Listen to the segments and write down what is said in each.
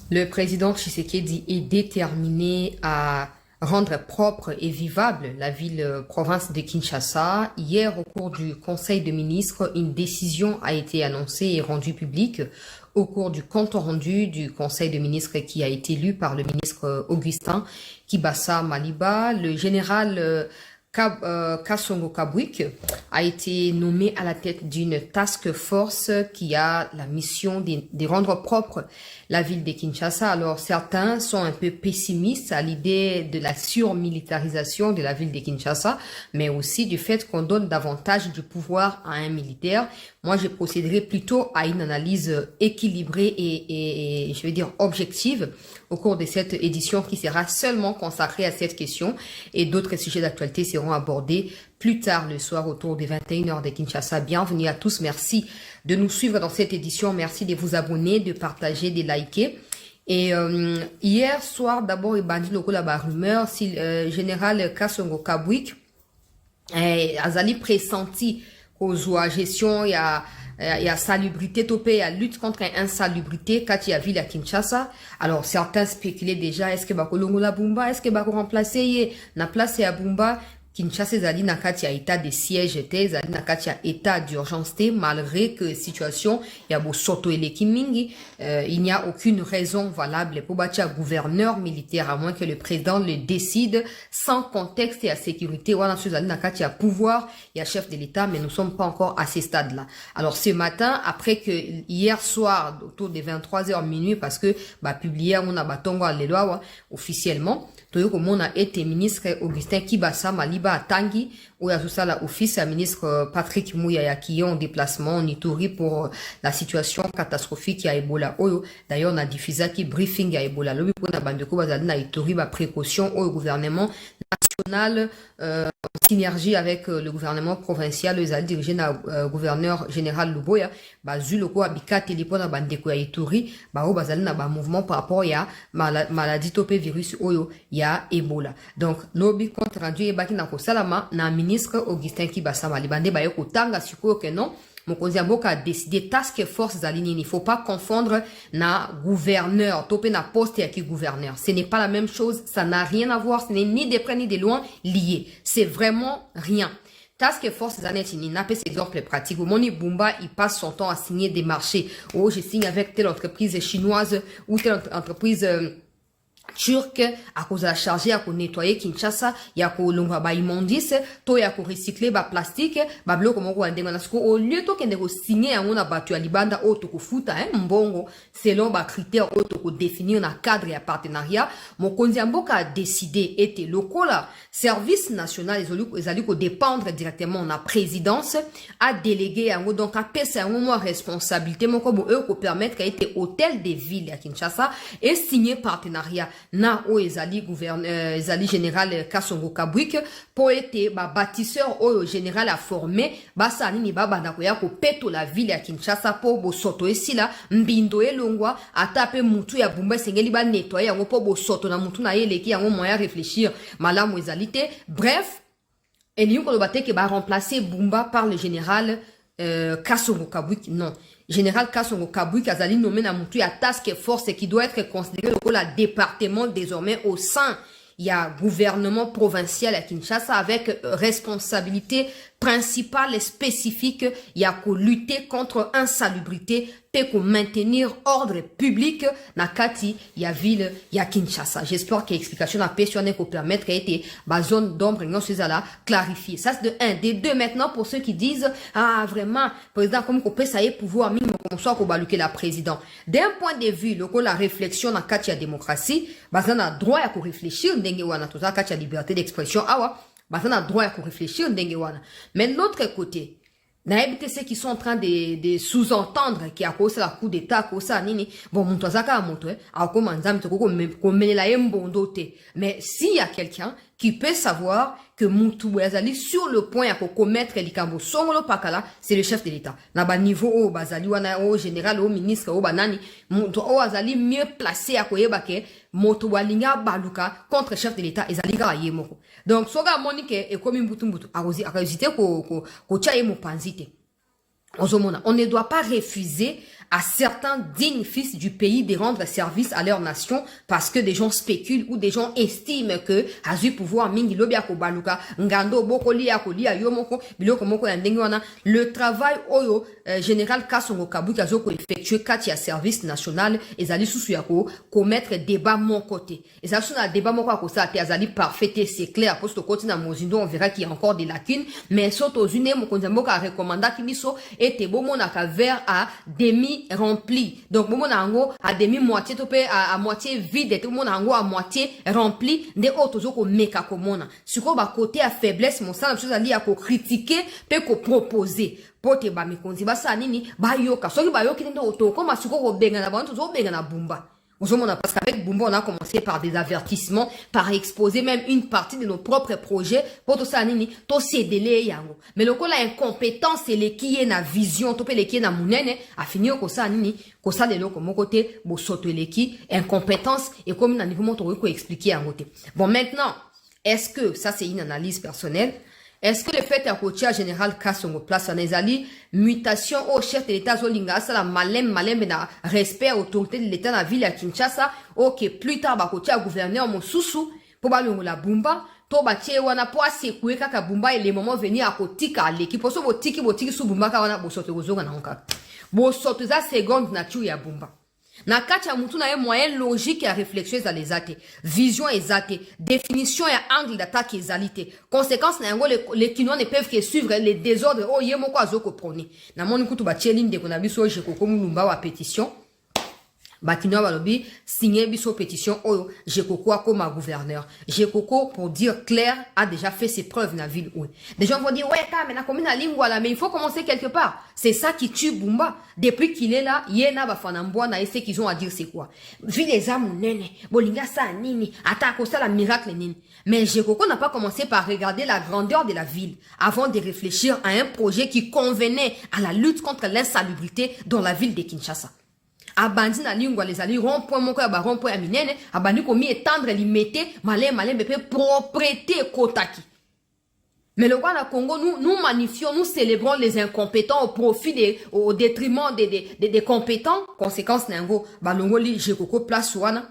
Le président Tshisekedi est déterminé à rendre propre et vivable la ville-province de Kinshasa. Hier, au cours du Conseil de ministres, une décision a été annoncée et rendue publique au cours du compte rendu du Conseil de ministres qui a été lu par le ministre Augustin Kibasa Maliba. Le général Kasongo Kabwik a été nommé à la tête d'une task force qui a la mission de rendre propre la ville de Kinshasa. Alors certains sont un peu pessimistes à l'idée de la surmilitarisation de la ville de Kinshasa, mais aussi du fait qu'on donne davantage de pouvoir à un militaire. Moi, je procéderai plutôt à une analyse équilibrée et je vais dire objective au cours de cette édition qui sera seulement consacrée à cette question, et d'autres sujets d'actualité seront abordés plus tard le soir autour des 21h de Kinshasa. Bienvenue à tous, merci de nous suivre dans cette édition, merci de vous abonner, de partager, de liker. Et hier soir, d'abord, il bandit le coup la rumeur si général Kasongo Kabwik azali pressenti qu'aux gestion il y a salubrité topé, il y a lutte contre l'insalubrité quand il y a ville à Kinshasa. Alors certains spéculaient déjà, est-ce que Bakolongo la Bumba, est-ce que Bako remplacer na place à Bumba. Kinshasa zali na kati ya état de siège te, zali na kati ya état d'urgence te, malgré que situation ya bo soto eleki mingi, il n'y a aucune raison valable pour bâtir un gouverneur militaire, à moins que le président le décide, sans contexte et à sécurité. Wana zali na kati ya pouvoir, il y a chef de l'État, mais nous sommes pas encore à ces stades-là. Alors ce matin, après que hier soir, autour des 23h minuit, parce que publié on a batongo à l'Eloa officiellement, on a été ministre Augustin Kibasa Maliba à Tangi, où il y a la office à ministre Patrick Mouya qui est en déplacement en Ituri pour la situation catastrophique à Ebola. D'ailleurs, on a diffusé qui briefing à Ebola. Le pour na bandeko bazali na Ituri ba précaution au gouvernement national en synergie avec le gouvernement provincial, les dirigés na gouverneur général Luboya, zuloko abika téléphone na bandeko ya Ituri, bazali na ba mouvement par rapport ya maladie topé virus oyo ya Ebola. Donc lobby compte rendu e baki na ko salama na ministre Augustin Kibasa Malibande ba yoko tanga siko que non. Mokonzi Mboka a décidé task force zalinini. Il ne faut pas confondre na gouverneur, topé na poste et qui gouverneur. Ce n'est pas la même chose, ça n'a rien à voir, ce n'est ni de près ni de loin lié. C'est vraiment rien. Task force zanetini, n'a pas cet exemple pratique. Moni Bumba, il passe son temps à signer des marchés. Oh, je signe avec telle entreprise chinoise ou telle entreprise turc à cause de la charger à nettoyer Kinshasa ya ko longa ba immondice to ya ko recycler ba plastique ba bloco moko andema na siko au lieu to kende ko signer ya ngona batu ya libanda auto ko futa mbongo selon ba critères auto ko définir na cadre ya partenariat mokonzi mboka a décidé était lokola service national ezali ko dépendre directement na présidence a délégué yango donc a pesa yango mo responsabilité moko bo eux ko permettre qu'a été hôtel de ville à Kinshasa et signer partenariat na o ezali gouverneur ezali général Kasongo Kabwik pour être bâtisseur o général a formé basa nini baba na ko ya ko peto la ville ya Kinshasa po bo soto esila mbindo elongwa atape mutu ya Bumba sengeli ba nettoyer yango po bo soto na mutu na yeleki yango moya réfléchir malamu ezalité. Bref, et nous ko bateke ba remplacer Bumba par le général Kasongo Kabwik. Non, général Kasongo Kabwik azali nommé na mutu ya task force qui doit être considéré comme la département désormais au sein il y a gouvernement provincial à Kinshasa avec responsabilité principale et spécifique, il y a qu'à lutter contre insalubrité, peut maintenir ordre public na kati il y a ville il y a Kinshasa. J'espère que l'explication a personne pour permettre qu'elle été ba zone d'ombre non c'est là clarifier. Ça c'est de un, des deux maintenant pour ceux qui disent vraiment président comme qu'on peut ça y est pouvoir minimum comme ça qu'on va lutter la président. D'un point de vue le la réflexion na kati ya démocratie, bazana a droit à réfléchir ndenge wana tout ça kati ya liberté d'expression bazana a droit à réfléchir ndenge wana. Mais de l'autre côté na ceux qui sont en train de sous-entendre qui a causé la coup d'état kosa nini bon muntu azaka moto akoma nzambe to ko melela yembondo te. Mais s'il y a quelqu'un qui peut savoir que muntu azali sur le point à commettre likambo songolo pakala, c'est le chef de l'État. Na ba niveau o bazali wana o général o ministre o banani muntu o azali mieux placé à koyeba ke moto walinga baluka contre chef de l'État ezali ga yemoko. Donc soga monike e komi mbutu akazite ko cha yemo panzite. On ne doit pas refuser à certains dignes fils du pays de rendre service à leur nation parce que des gens spéculent ou des gens estiment que azu pouvoir mingi lobi akobaluka ngando bokoli akolia yomoko biloko moko ya ndenge wana le travail oyo général Kasongo Kabuki azoko effectuer kati ya service national ezali susu ya ko commettre débat mon côté ezali susu na débat moko akosa te azali parfait c'est clair parce que côté na mozindo on verra qu'il y a encore des lacunes mais soto zune mokonza moko a recommanda kibiso ete bomonaka verre à demi rempli donc bomona yango à demi moitié to pe à moitié vide to bomona yango à moitié rempli nde otozo ko meka komona siko ba côté à faiblesse mon sana chose ali ya ko critiquer pe ko proposer pote ba mikonzi ba sa nini ba yoka soki ba yoki ndo otoko masiko ko benga na bantu zo benga na bumba. Parce qu'avec Bumba, on a commencé par des avertissements, par exposer même une partie de nos propres projets pour tout ça, nini, tout c'est délai yango. Mais le coup la incompétence, c'est les qui est na vision, tout les qui est na mounene, a fini au ça nini, ko ça de l'autre mon côté, bo soto les qui, incompétence, et comme na niveau mon ko expliquer en côté. Bon, maintenant, est-ce que, ça c'est une analyse personnelle, est-ce que le fait à côté général Kasongo place en ezali mutation au chef de l'État zolinga ça la malem na respect autorité de l'État na ville à Kinshasa ok plus tard ba côté gouverneur mosusu pour ba la bumba to ba tie wana po asekwe kaka bumba et les moments venir à kotika l'équipe pour so botiki su bumba ka wana bosoto gozonga na onka bosoto za seconde nature ya bumba. Na kati ya mutu na ye moyen logique ya réflexion ezali ezate, vision ezate, définition ya angle d'attaque ezalite. Conséquence na yango les Kinois ne peuvent que suivre les désordres oh ye moko azoko prôner. Na moni kutu ba tieline de kona biso je koko mulumba wa pétition. Bakinois balobi signer biso pétition oyo Jekoko comme gouverneur. Jekoko pour dire clair a déjà fait ses preuves dans la ville où. Des gens vont dire ouais mais na commune lingua là mais il faut commencer quelque part. C'est ça qui tue Bumba. Depuis qu'il est là, yena bafanambwa na ce qu'ils ont à dire c'est quoi. Vu les âmes nene, bolinga sa nini, attaque ça la miracle nini. Mais Jekoko n'a pas commencé par regarder la grandeur de la ville avant de réfléchir à un projet qui convenait à la lutte contre l'insalubrité dans la ville de Kinshasa. Abandi na lingua les ali rond-point moko ya ba rond-point ya minene abandi komi étendre limité malin bepe propriété kotaki. Mais le roi na Congo nous magnifions, nous célébrons les incompétents au profit au détriment des compétents. Conséquence nango balongo li Jekoko place wana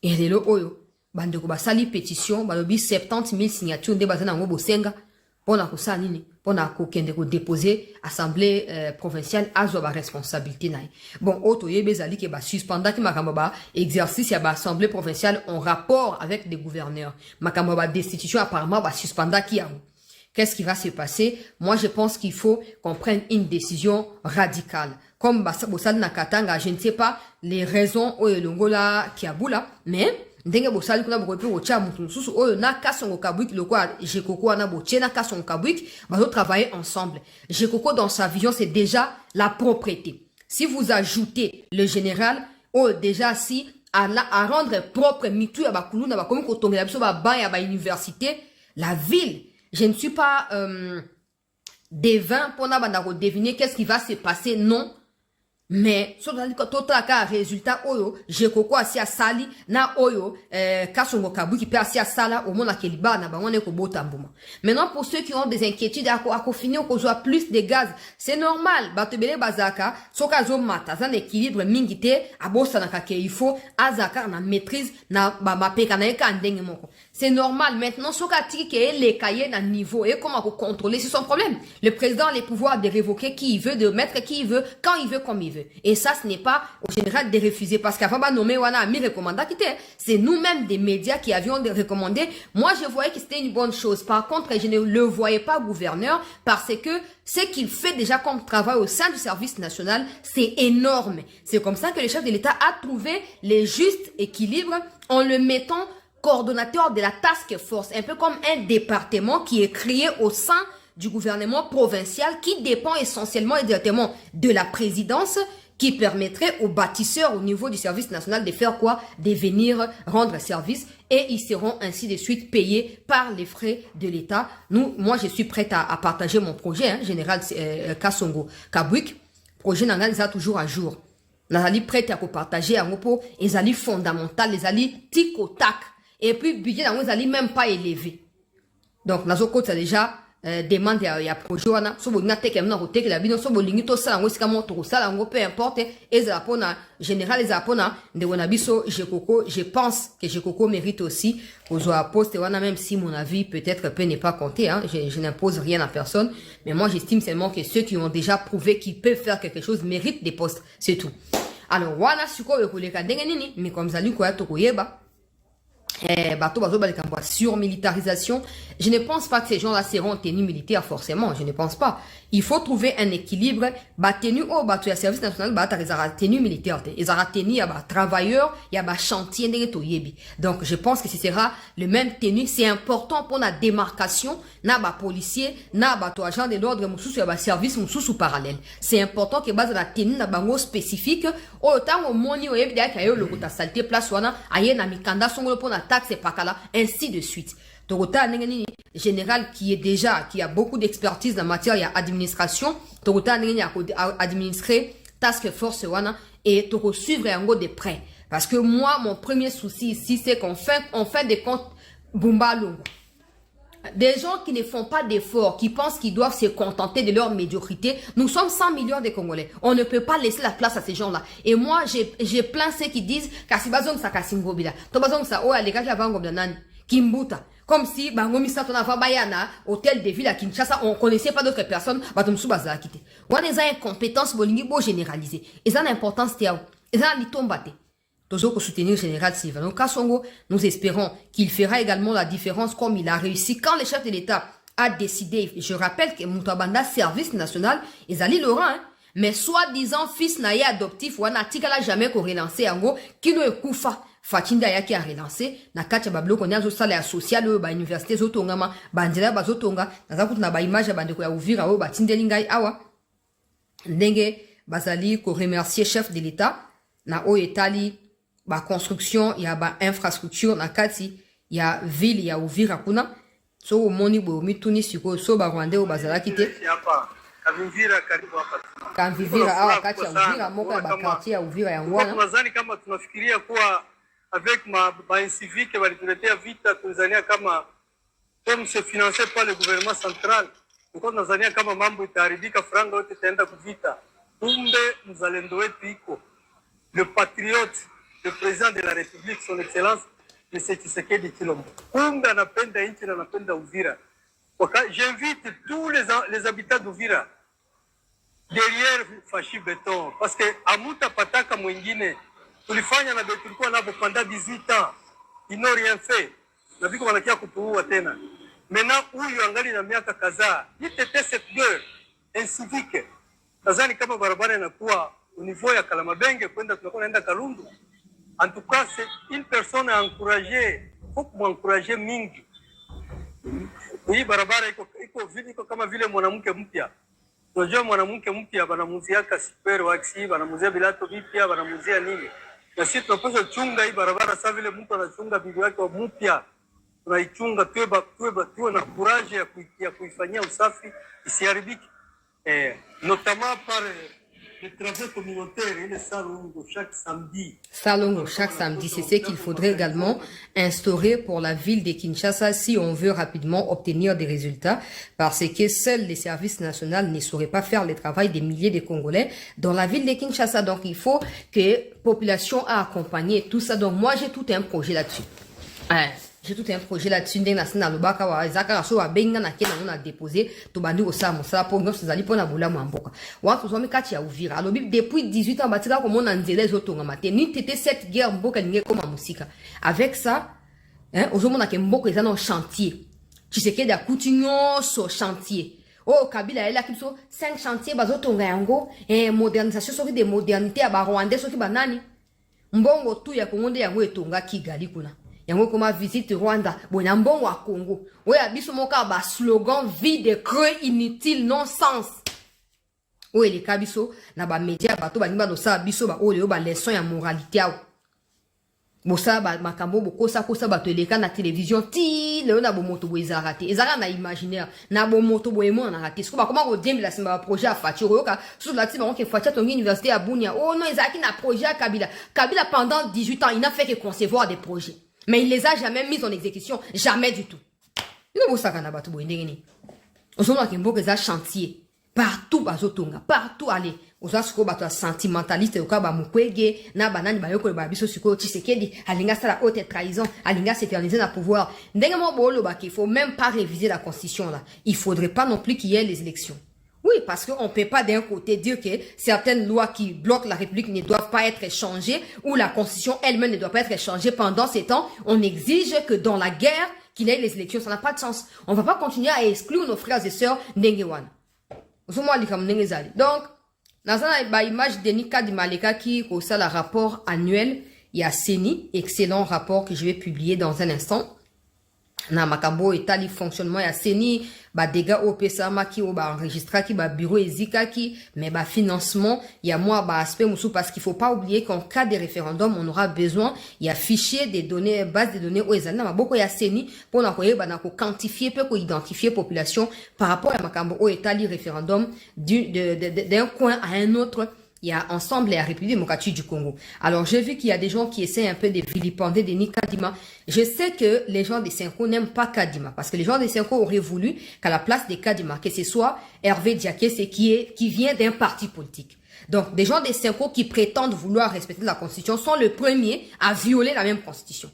et lelo oyo bandeko basali pétition balobi 70 000 signatures de bazana ngo bosenga pona ko sa nini pona ko kende ko déposer assemblée provinciale azwa ba responsabilité nae. Bon auto yebezali ke ba suspendaki makambo ba exercice ya ba assemblée provinciale en rapport avec des gouverneurs. Makambo ba destitution apparemment ba suspendaki yango. Qu'est-ce qui va se passer? Moi je pense qu'il faut qu'on prenne une décision radicale. Comme Bosal Nakatanga, je ne sais pas les raisons au Longola Kiabula, mais ndenge bosali kuna bokopi ocha mutu susu oyo na Kasongo Kabuki le quoi Jekoko na boche na Kasongo Kabuki bazo travailler ensemble. Jekoko dans sa vision c'est déjà la propreté. Si vous ajoutez le général oh déjà si à rendre propre mitu ya bakulu na bakomi ko tongela biso ba ba ya ba université la ville. Je ne suis pas devin pour na deviner qu'est-ce qui va se passer non. Mais so tota ka résultat oyo Jekoko asi asali na oyo Kasongo Kabuki pe asi asala au mona keliba na bango ne ko bota mbuma. Maintenant pour ceux qui ont des inquiétudes à finir ko joa plus de gaz, c'est normal batebele bazaka soka zo mata za équilibre mingité abosa na ka il faut azaka na maîtrise na ba mapeka na eka ndenge moko. C'est normal maintenant soka tiki ke les cahiers na niveau et comment contrôler c'est son problème. Le président a les pouvoirs de révoquer qui il veut, de mettre qui il veut, quand il veut, comme il veut. Et ça, ce n'est pas au général de refuser parce qu'avant de nommer Wana Ami recommanda quitter. C'est nous-mêmes des médias qui avions recommandé. Moi, je voyais que c'était une bonne chose. Par contre, je ne le voyais pas gouverneur parce que ce qu'il fait déjà comme travail au sein du service national, c'est énorme. C'est comme ça que le chef de l'État a trouvé les justes équilibres en le mettant coordonnateur de la task force, un peu comme un département qui est créé au sein du gouvernement provincial qui dépend essentiellement et directement de la présidence qui permettrait aux bâtisseurs au niveau du service national de faire quoi? De venir rendre service et ils seront ainsi de suite payés par les frais de l'État. Moi je suis prête à partager mon projet, hein, général Kasongo Kabuki, projet n'a toujours à jour. Nazali prête à partager un repos, ils allaient fondamental, les alliés tic au tac et puis budget n'a même pas élevé. Donc, Nazoko, c'est déjà demande ya projet wana so bolinga teke mna ko teke la bino so bolingi to sala ngo sika moto ko sala ngo peu importe eza pona général eza pona de wana biso Jekoko. Je pense que Jekoko mérite aussi kozwa poste wana, même si mon avis peut-être peut ne pas compter, hein. Je n'impose rien à personne, mais moi j'estime seulement que ceux qui ont déjà prouvé qu'ils peuvent faire quelque chose méritent des postes, c'est tout. Alors wana siko ekoleka ndenge nini, mais comme zali ko ya to koyeba bateau sur militarisation. Je ne pense pas que ces gens-là seront tenus militaires forcément. Je ne pense pas. Il faut trouver un équilibre. Tenu au bateau ya service national, ils aura tenu militaire. Ils aura tenu ya travailleurs, ya chantier yebi. Donc je pense que ce sera le même tenu. C'est important pour la démarcation na policier, na agent de l'ordre mususu ya service mususu parallèle. C'est important que base la tenue na bango spécifique. Autant au moni o yebi ya yo le kota saleté place wana aye na mikanda songo pour la taxe pakala, ainsi de suite. Torota nengeni général qui a beaucoup d'expertise en matière d'administration, Torota nengeni administrer task force wana et toko suivre yango de près. Parce que moi, mon premier souci ici, c'est qu'on fait des comptes Bumba Lungu. Des gens qui ne font pas d'efforts, qui pensent qu'ils doivent se contenter de leur médiocrité. Nous sommes 100 millions de Congolais. On ne peut pas laisser la place à ces gens-là. Et moi, j'ai plein ceux qui disent Kasibazong sa Kasingobila. Tobazong sa oa les gars qui avant nan Kimbuta. Comme si bangomi sa ton avant bayana hôtel de ville à Kinshasa, on connaissait pas d'autres personnes, batomsu baza quitté. On a des incompétences bolingi bo généralisées. Et ça l'importance tiao. Et ça l'itombate. Toujours pour soutenir le général Sylvain Kasongo, nous espérons qu'il fera également la différence comme il a réussi quand le chef de l'État a décidé. Je rappelle que Moutabanda Service National est allé Laurent, hein, mais soi-disant fils naïe adoptif, ou n'a jamais qu'on relancé en gros, qui ne koufa. Fatinda ya qui a relancé, na kacha bablo konya zo sala social ba université zo tongama, bandela ba zo tonga, na kutu na ba image ya bandeko ya Uvira o ba tindelingai awa. Ndenge bazali ko remercier chef de l'État na o etali ba construction ya ba infrastructure na kati ya ville ya Uvira kuna. So moni bo mituni siko so ba Rwanda o bazala kite. Kavivira karibu hapa. Kavivira awa kati ya Uvira moka ba quartier ya Uvira ya Ngwana. Tunadhani kama tunafikiria kuwa avec ma civique walituletea vita, Tanzania kama comme c'est financé par le gouvernement central, donc Tanzania kama mambo itaharibika, franga yote itaenda kuvita. Kumbe mzalendo wetu iko le patriote, le président de la République, son excellence M. Tshisekedi Tshilombo. Kumbe anapenda nchi na anapenda Uvira. J'invite tous les habitants d'Uvira derrière Fashi Béton, parce que amuta pataka mwingine tulifanya na tulikuwa nabo pendant 18 ans, ils n'ont rien fait, na biko wanakia kutuua tena. Maintenant huyu angali na miaka kadhaa, itete cette guerre incivique. Nadhani kama barabara inakuwa au niveau ya Kalamabenge kwenda tunakuwa naenda Kalundu. En tout cas, c'est une personne à encourager, faut m'encourager mingi. Hii barabara iko kama vile mwanamke mpya. Unajua mwanamke mpya banamuziaka super waxi, banamuzia bilato vipya, banamuzia nini? Na sisi tunapaswa chunga hii barabara sawa vile mtu anachunga bibi yake mpya. Tunaichunga tuwe na courage ya kuifanyia usafi isiharibike. Notamment par les travaux communautaires et les salongo chaque samedi. Salongo chaque samedi, c'est ce qu'il faudrait également instaurer pour la ville de Kinshasa si on veut rapidement obtenir des résultats, parce que seuls les services nationaux ne sauraient pas faire le travail des milliers de Congolais dans la ville de Kinshasa. Donc il faut que la population a accompagné tout ça. Donc moi j'ai tout un projet là-dessus. J'ai tout un projet là-dessus. Ndeng na sina lobaka wa ezaka so wa benga na kena on a déposé to bandi osala mosala po nyonso zali pona bula mwamboka. Wa to somi kati ya Uvira. Alobi depuis 18 ans batika ko mona nzela ezotonga mate. Ni tete cette guerre mboka ninge koma musika. Avec ça, hein, ozomona ke mboka eza na chantier. Tshisekedi akutinyo so chantier. Oh Kabila ela kipso 5 chantiers bazotonga yango modernisation soki de modernité ya ba Rwanda soki banani. Mbongo tu ya Kongo nde yango etonga Kigali kuna. Yango koma visite Rwanda, bona mbongo wa Congo. Oya biso moka ba slogan vide, creux, inutile, non-sens. Oye le kabiso na ba média bato ba nimba dosa biso ba oyo ba leçon ya moralité awo. Bosa ba makambo bokosa kosa bato eleka na télévision ti le na bo moto bo ezarate. Ezara na imaginaire na bo moto bo emo na raté. Sko ba koma ko dembi la simba projet a Fatiro yoka sur la tiba on ke Fatia tongi université à Bunia. Oh non, ezaki na projet à Kabila. Kabila pendant 18 ans, il n'a fait que concevoir des projets. Mais il les a jamais mis en exécution. Jamais du tout. Il ne faut pas que Nous sommes dans un chantier. Partout, bazotonga, partout, allez. Nous sommes sentimentaliste, au cas Mukwege, na banani, bayoko, le babiso, suko, Tshisekedi, alinga sa la haute trahison, alinga s'éterniser dans le pouvoir. Ndengamo bolo, il faut même pas réviser la constitution, là. Il faudrait pas non plus qu'il y ait les élections. Oui, parce qu'on peut pas d'un côté dire que certaines lois qui bloquent la République ne doivent pas être changées, ou la constitution elle-même ne doit pas être changée. Pendant ces temps, on exige que dans la guerre, qu'il y ait les élections. Ça n'a pas de sens. On va pas continuer à exclure nos frères et sœurs n'engewan. Donc, dans une image de Nika di Maleka qui au le rapport annuel, il y a CENI, excellent rapport que je vais publier dans un instant. Na makambo etali fonctionnement ya CENI, ba dégâts au PSAMA qui au ba enregistré qui ba bureau ezika qui, mais ba financement, il y a moi ba aspect moussou parce qu'il faut pas oublier qu'en cas de référendum, on aura besoin, il y a fichier des données, base de données au ezana, ma boko ya CENI, pour na koye ba na ko quantifier, peut ko identifier population par rapport à makambo au etali référendum d'un coin à un autre. Il y a ensemble la République démocratique du Congo. Alors, j'ai vu qu'il y a des gens qui essaient un peu de vilipender Denis Kadima. Je sais que les gens des Senko n'aiment pas Kadima, parce que les gens des Senko auraient voulu qu'à la place de Kadima, que ce soit Hervé Diaké, qui vient d'un parti politique. Donc, des gens des Senko qui prétendent vouloir respecter la Constitution sont les premiers à violer la même Constitution.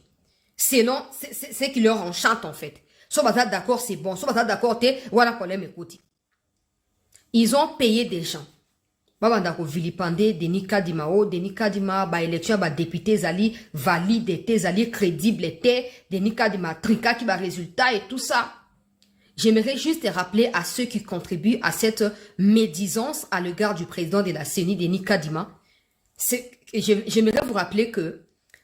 Sinon, c'est qui leur enchante, en fait. Soit d'accord, c'est bon. Soit d'accord, voilà qu'on aime écouter. Ils ont payé des gens. Baba ko vilipande Denis Kadima ba élection ba député zali valide té zali crédible té Denis Kadima trika qui ba résultat et tout ça. J'aimerais juste rappeler à ceux qui contribuent à cette médisance à l'égard du président de la CENI Denis Kadima, j'aimerais vous rappeler que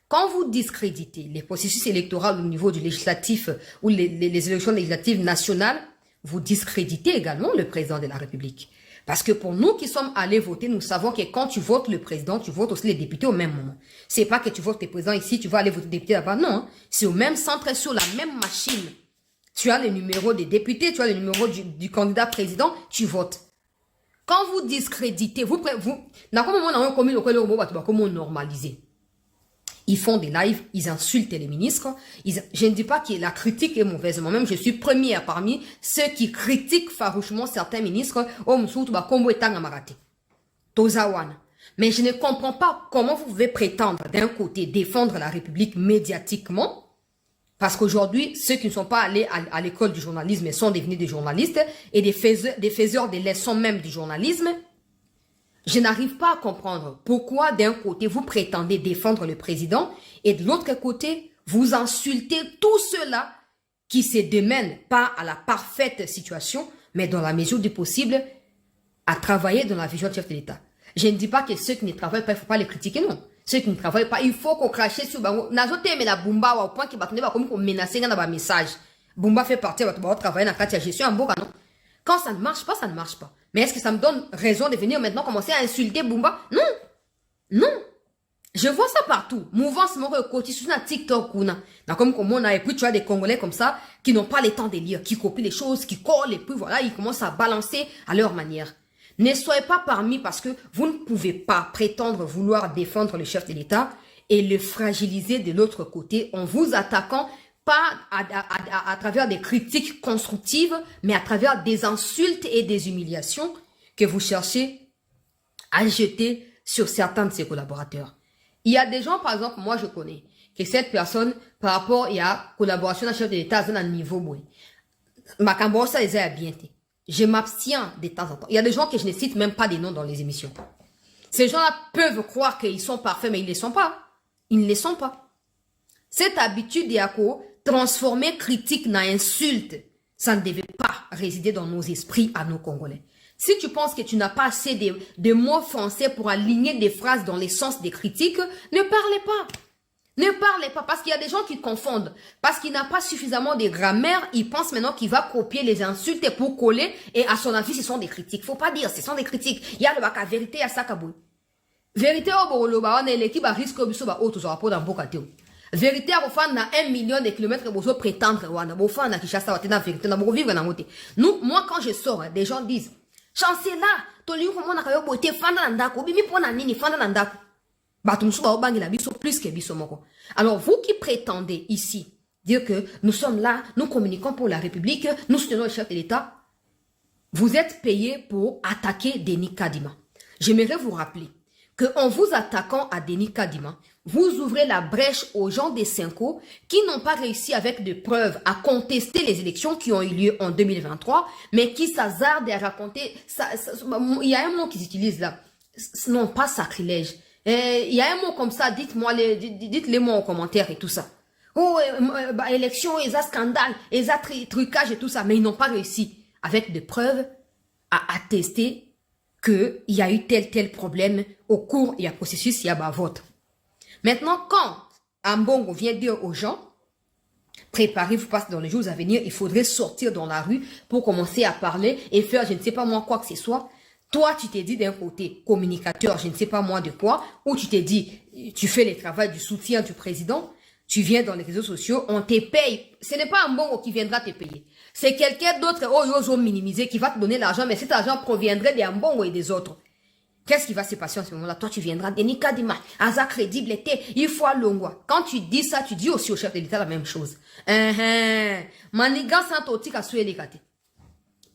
quand vous discréditez les processus électoraux au niveau du législatif ou les élections législatives nationales, vous discréditez également le président de la République. Parce que pour nous qui sommes allés voter, nous savons que quand tu votes le président, tu votes aussi les députés au même moment. C'est pas que tu votes le président ici, tu vas aller voter les députés là-bas. Non, c'est au même centre, sur la même machine. Tu as le numéro des députés, tu as le numéro du candidat président, tu votes. Quand vous discréditez, comment normaliser? Ils font des lives, ils insultent les ministres. Je ne dis pas que la critique est mauvaise. Moi-même, je suis première parmi ceux qui critiquent farouchement certains ministres. Mais je ne comprends pas comment vous pouvez prétendre d'un côté défendre la République médiatiquement. Parce qu'aujourd'hui, ceux qui ne sont pas allés à l'école du journalisme sont devenus des journalistes et des faiseurs des leçons même du journalisme. Je n'arrive pas à comprendre pourquoi d'un côté vous prétendez défendre le président et de l'autre côté vous insultez tous ceux-là qui se démènent pas à la parfaite situation mais dans la mesure du possible à travailler dans la vision du chef de l'État. Je ne dis pas que ceux qui ne travaillent pas, il ne faut pas les critiquer, non. Ceux qui ne travaillent pas, il faut qu'on crache sur Bango. Nazote mais la Bumba au point qu'il va tenir comme qu'on menace dans un message. Bumba fait partie de votre travail dans la carte gestion en Boga, non. Quand ça ne marche pas, ça ne marche pas. Mais est-ce que ça me donne raison de venir maintenant commencer à insulter Bumba? Non. Non. Je vois ça partout. Mouvance, mon côté sur TikTok, comme on a, et puis tu as des Congolais comme ça, qui n'ont pas le temps de lire, qui copient les choses, qui collent, et puis voilà, ils commencent à balancer à leur manière. Ne soyez pas parmi parce que vous ne pouvez pas prétendre vouloir défendre le chef de l'État et le fragiliser de l'autre côté en vous attaquant pas à travers des critiques constructives, mais à travers des insultes et des humiliations que vous cherchez à jeter sur certains de ses collaborateurs. Il y a des gens, par exemple, moi je connais, que cette personne, par rapport à collaboration d'un chef de l'État, à un niveau, ma cambosa les a bien été. Je m'abstiens de temps en temps. Il y a des gens que je ne cite même pas des noms dans les émissions. Ces gens-là peuvent croire qu'ils sont parfaits, mais ils ne le sont pas. Ils ne le sont pas. Cette habitude de transformer critique en insulte, ça ne devait pas résider dans nos esprits à nos Congolais. Si tu penses que tu n'as pas assez de mots français pour aligner des phrases dans les sens des critiques, ne parlez pas. Ne parlez pas, parce qu'il y a des gens qui confondent. Parce qu'il n'a pas suffisamment de grammaire, il pense maintenant qu'il va copier les insultes pour coller, et à son avis, ce sont des critiques. Faut pas dire, ce sont des critiques. Il y a le bac à vérité à Sakabou. Vérité au Boroloba, on est l'équipe à risque au biso, au tout rapport dans Bokateo. Vérité à Rofan na 1 million de kilomètres, bozo prétendre, wana, Bofan na Kishasa, watena vérité, na vivre na moté. Nous, moi, quand je sors, des gens disent, chancela, toli ko mona kayo boté, fanda nandako, bimi pona nini, fanda nandako. Plus que bisomoko. Alors, vous qui prétendez ici dire que nous sommes là, nous communiquons pour la République, nous soutenons le chef de l'État, Vous êtes payé pour attaquer Denis Kadima. J'aimerais vous rappeler qu'en vous attaquant à Denis Kadima, vous ouvrez la brèche aux gens des Cinco qui n'ont pas réussi avec des preuves à contester les élections qui ont eu lieu en 2023, mais qui s'hasardent à raconter. Il y a un mot qu'ils utilisent là. Non, pas sacrilège. Il y a un mot comme ça, dites-les-moi en commentaire et tout ça. Oh, élection, ils ont scandale, ils ont trucage et tout ça, mais ils n'ont pas réussi avec des preuves à attester qu'il y a eu tel problème au cours, il y a processus, il y a vote. Maintenant, quand Ambongo vient dire aux gens, préparez-vous parce que dans les jours à venir, il faudrait sortir dans la rue pour commencer à parler et faire je ne sais pas moi quoi que ce soit. Toi, tu t'es dit d'un côté, communicateur, je ne sais pas moi de quoi, ou tu t'es dit, tu fais le travail du soutien du président, tu viens dans les réseaux sociaux, on te paye. Ce n'est pas Ambongo qui viendra te payer. C'est quelqu'un d'autre, ils ont minimisé, qui va te donner l'argent, mais cet argent proviendrait des Ambongo et des autres. Qu'est-ce qui va se passer en ce moment-là? Toi, tu viendras, Denis Kadima, Aza crédible était, il faut Longwa. Quand tu dis ça, tu dis aussi au chef de l'État la même chose. Maniga Santoti Kasue Lekate.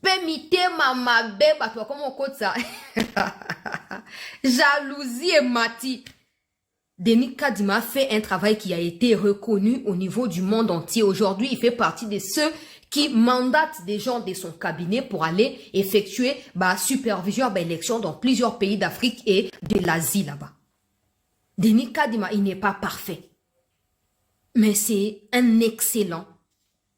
Permettez ma bébé, toi, comment on code ça? Jalousie et mati. Denis Kadima fait un travail qui a été reconnu au niveau du monde entier. Aujourd'hui, il fait partie de ceux qui mandatent des gens de son cabinet pour aller effectuer supervision élection dans plusieurs pays d'Afrique et de l'Asie là-bas. Denis Kadima, il n'est pas parfait. Mais c'est un excellent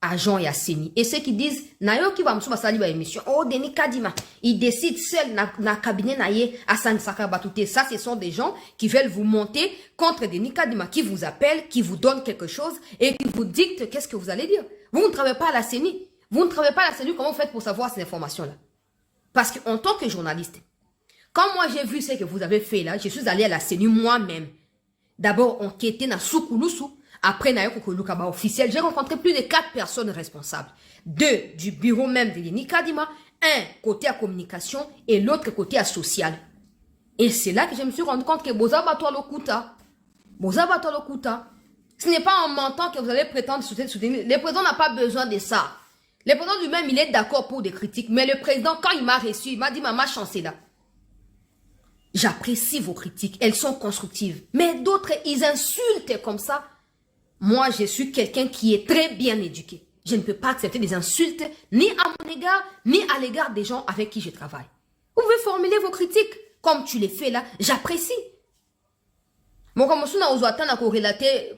agent et Asseni. Et ceux qui disent, Nayo qui va me sali ba émission, oh Denis Kadima, il décide seul na cabinet naye à Sansaka Batouté. Ça, ce sont des gens qui veulent vous monter contre Denis Kadima, qui vous appellent, qui vous donnent quelque chose et qui vous dictent qu'est-ce que vous allez dire. Vous ne travaillez pas à la CENI. Vous ne travaillez pas à la CENI, comment vous faites pour savoir ces informations-là? Parce qu'en tant que journaliste, quand moi j'ai vu ce que vous avez fait là, je suis allé à la CENI moi-même. D'abord, enquêter na Soukoulousou. Après, Nayokokolukaba officiel, j'ai rencontré plus de 4 personnes responsables. 2 du bureau même de Denis Kadima, 1 côté à communication et l'autre côté à social. Et c'est là que je me suis rendu compte que Bozabato Lokuta. Ce n'est pas en mentant que vous allez prétendre soutenir. Le président n'a pas besoin de ça. Le président lui-même, il est d'accord pour des critiques. Mais le président, quand il m'a reçu, il m'a dit, maman, chancela. J'apprécie vos critiques. Elles sont constructives. Mais d'autres, ils insultent comme ça. Moi, je suis quelqu'un qui est très bien éduqué. Je ne peux pas accepter des insultes ni à mon égard, ni à l'égard des gens avec qui je travaille. Vous pouvez formuler vos critiques comme tu les fais là. J'apprécie. Bon, comme je suis corrélaté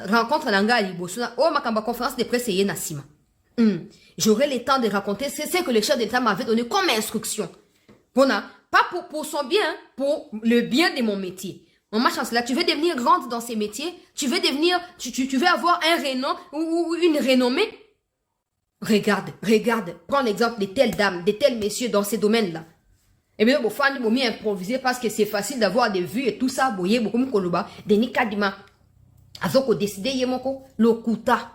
rencontre l'anga Libosuna, oh, ma conférence de presse est Nassima. J'aurai le temps de raconter ce que le chef d'État m'avait donné comme instruction. Bon, pas pour son bien, pour le bien de mon métier. Maman Chancela, tu veux devenir grande dans ces métiers? Tu veux devenir, tu veux avoir un renom ou une renommée? Regarde, prends l'exemple de telle dame, de tel monsieur dans ces domaines-là. Eh bien, vous faites mieux improviser parce que c'est facile d'avoir des vues et tout ça. Boye, beaucoup de koloba, Denis Kadima. Azoko décidé, yemoko, l'okuta,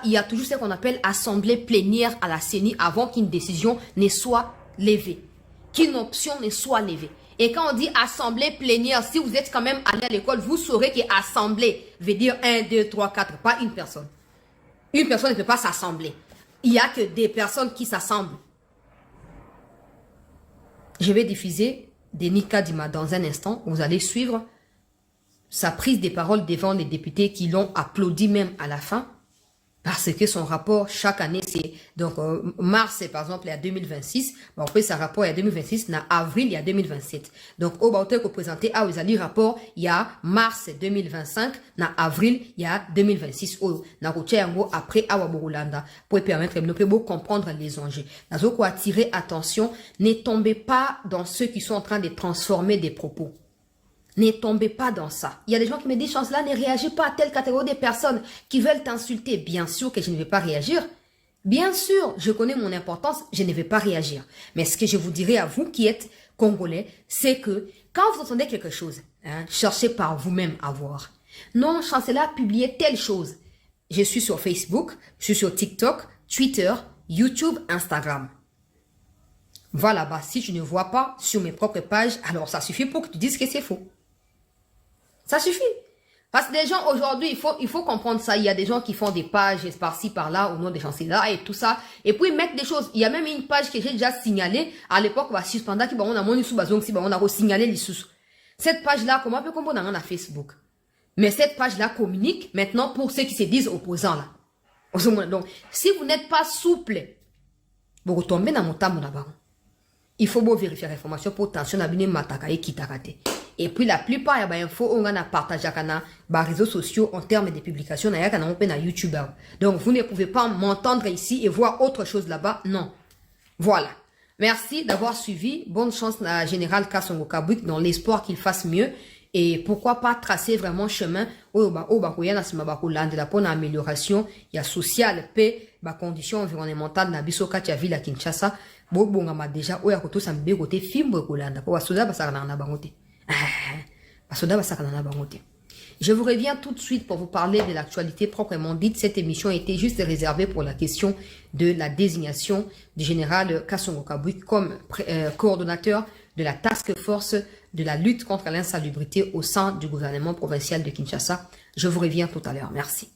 il y a toujours ce qu'on appelle assemblée plénière à la CENI avant qu'une décision ne soit levée. Qu'une option ne soit levée. Et quand on dit assemblée plénière, si vous êtes quand même allé à l'école, vous saurez que assemblée veut dire 1, 2, 3, 4, pas une personne. Une personne ne peut pas s'assembler. Il n'y a que des personnes qui s'assemblent. Je vais diffuser Denis Kadima dans un instant. Vous allez suivre sa prise de parole devant les députés qui l'ont applaudi même à la fin. Parce que son rapport, chaque année, c'est... Donc, mars, par exemple, il y a 2026. Bon, après, sa rapport, il y a 2026. En avril, il y a 2027. Donc, au Baotek, au présenté, il y a le rapport, il y a mars 2025. En avril, il y a 2026. Après, à Waboulanda. Pour permettre de comprendre les enjeux. Nous attirer attention. Ne tombez pas dans ceux qui sont en train de transformer des propos. Ne tombez pas dans ça. Il y a des gens qui me disent, Chancela, ne réagis pas à telle catégorie de personnes qui veulent t'insulter. Bien sûr que je ne vais pas réagir. Bien sûr, je connais mon importance, je ne vais pas réagir. Mais ce que je vous dirais à vous qui êtes Congolais, c'est que quand vous entendez quelque chose, cherchez par vous-même à voir. Non, Chancela a publié telle chose. Je suis sur Facebook, je suis sur TikTok, Twitter, YouTube, Instagram. Va là-bas. Si tu ne vois pas sur mes propres pages, alors ça suffit pour que tu dises que c'est faux. Ça suffit. Parce que les gens aujourd'hui, il faut comprendre ça. Il y a des gens qui font des pages par-ci, par-là, au nom des chanceliers et tout ça. Et puis, ils mettent des choses. Il y a même une page que j'ai déjà signalée. À l'époque, on va suspendre, on a mon on a signalé les sous. Cette page-là, comment peut comprendre dans Facebook? Mais cette page-là communique maintenant pour ceux qui se disent opposants, là. Donc, si vous n'êtes pas souple, vous retombez dans mon temps, il faut vérifier l'information pour attention à bien mataka et kitarate. Et puis la plupart, il y a des infos on a partagé sur les réseaux sociaux en termes de publication, il y a sur YouTube. Donc vous ne pouvez pas m'entendre ici et voir autre chose là-bas, non. Voilà. Merci d'avoir suivi. Bonne chance à Général Kassongo Kabwik dans l'espoir qu'il fasse mieux. Et pourquoi pas tracer vraiment chemin au pour l'amélioration, il y a social, paix, conditions environnementales, na bisoka tia ville à Kinshasa. Bon, déjà, ou ya koto sa mbe kote film kolanda. Pour basoda basaka na bangote. Basoda basaka na bangote. Je vous reviens tout de suite pour vous parler de l'actualité proprement dite. Cette émission était juste réservée pour la question de la désignation du général Kassongo Kabwik comme coordonnateur de la task force de la lutte contre l'insalubrité au sein du gouvernement provincial de Kinshasa. Je vous reviens tout à l'heure. Merci.